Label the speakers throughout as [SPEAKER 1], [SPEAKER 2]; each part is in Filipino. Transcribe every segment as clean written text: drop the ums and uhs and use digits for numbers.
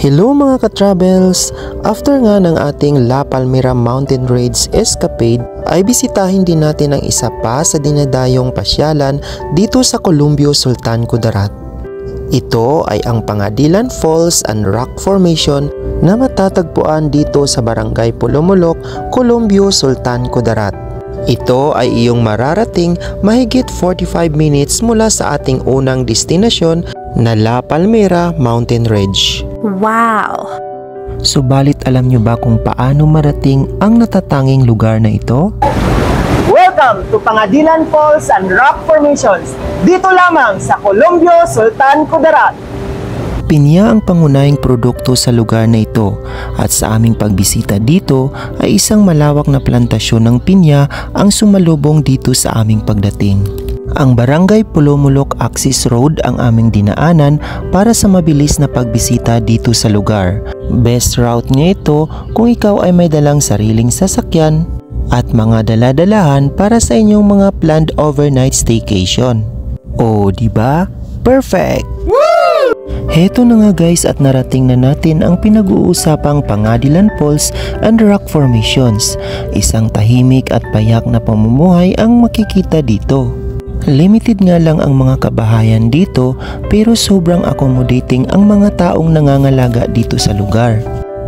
[SPEAKER 1] Hello mga ka-travels! After nga ng ating La Palmera Mountain Raids escapade ay bisitahin din natin ang isa pa sa dinadayong pasyalan dito sa Columbio, Sultan Kudarat. Ito ay ang Pangadilan Falls and Rock Formation na matatagpuan dito sa Barangay Pulumulok, Columbio, Sultan Kudarat. Ito ay iyong mararating mahigit 45 minutes mula sa ating unang destinasyon na La Palmera Mountain Ridge.
[SPEAKER 2] Wow!
[SPEAKER 1] Subalit alam nyo ba kung paano marating ang natatanging lugar na ito?
[SPEAKER 3] Welcome to Pangadilan Falls and Rock Formations, dito lamang sa Columbio, Sultan Kudarat.
[SPEAKER 1] Pinya ang pangunahing produkto sa lugar na ito at sa aming pagbisita dito ay isang malawak na plantasyon ng pinya ang sumalubong dito sa aming pagdating. Ang Barangay Pulumulok Access Road ang aming dinaanan para sa mabilis na pagbisita dito sa lugar. Best route niya ito kung ikaw ay may dalang sariling sasakyan at mga dala-dalahan para sa inyong mga planned overnight staycation. Oh, diba? Perfect! Heto na nga guys at narating na natin ang pinag-uusapang Pangadilan Falls and Rock Formations. Isang tahimik at payak na pamumuhay ang makikita dito. Limited nga lang ang mga kabahayan dito pero sobrang accommodating ang mga taong nangangalaga dito sa lugar.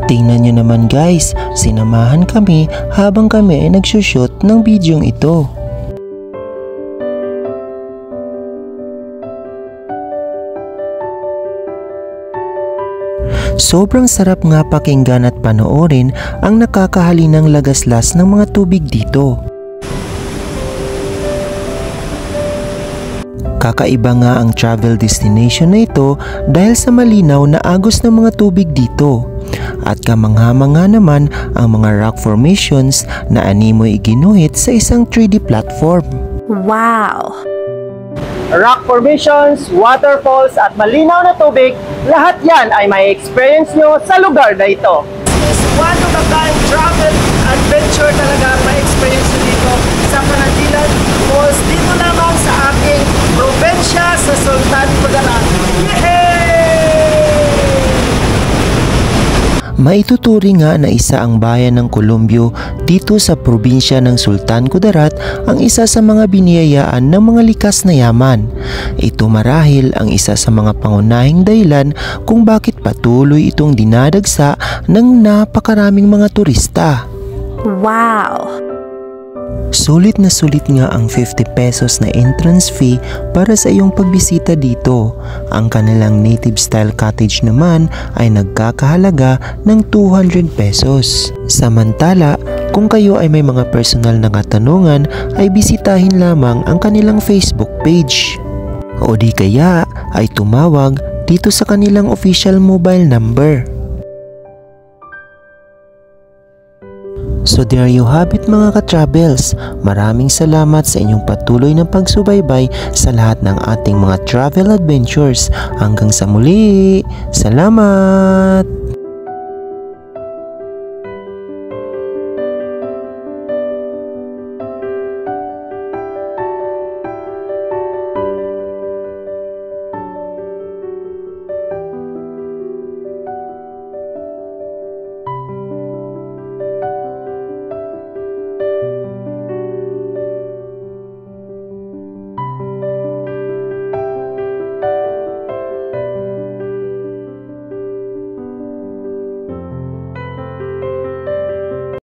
[SPEAKER 1] Tingnan nyo naman guys, sinamahan kami habang kami ay nagsushoot ng bidyong ito. Sobrang sarap nga pakinggan at panoorin ang nakakahalinang lagaslas ng mga tubig dito. Kakaiba nga ang travel destination na ito dahil sa malinaw na agos ng mga tubig dito. At kamangha-mangha naman ang mga rock formations na animoy iginuhit sa isang 3D platform.
[SPEAKER 2] Wow!
[SPEAKER 3] Rock formations, waterfalls at malinaw na tubig, lahat yan ay may experience nyo sa lugar na ito. It's one of a kind travel adventure talaga ang may experience nyo dito sa Pangadilan Falls, dito lamang sa aking probensya sa Sultan Kudarat. Yehey!
[SPEAKER 1] Maituturing nga na isa ang bayan ng Columbio dito sa probinsya ng Sultan Kudarat ang isa sa mga biniyayaan ng mga likas na yaman. Ito marahil ang isa sa mga pangunahing dahilan kung bakit patuloy itong dinadagsa ng napakaraming mga turista.
[SPEAKER 2] Wow!
[SPEAKER 1] Sulit na sulit nga ang 50 pesos na entrance fee para sa iyong pagbisita dito. Ang kanilang native style cottage naman ay nagkakahalaga ng 200 pesos. Samantala, kung kayo ay may mga personal na katanungan ay bisitahin lamang ang kanilang Facebook page. O di kaya ay tumawag dito sa kanilang official mobile number. So there you have it mga ka-travels. Maraming salamat sa inyong patuloy na pagsubaybay sa lahat ng ating mga travel adventures. Hanggang sa muli. Salamat!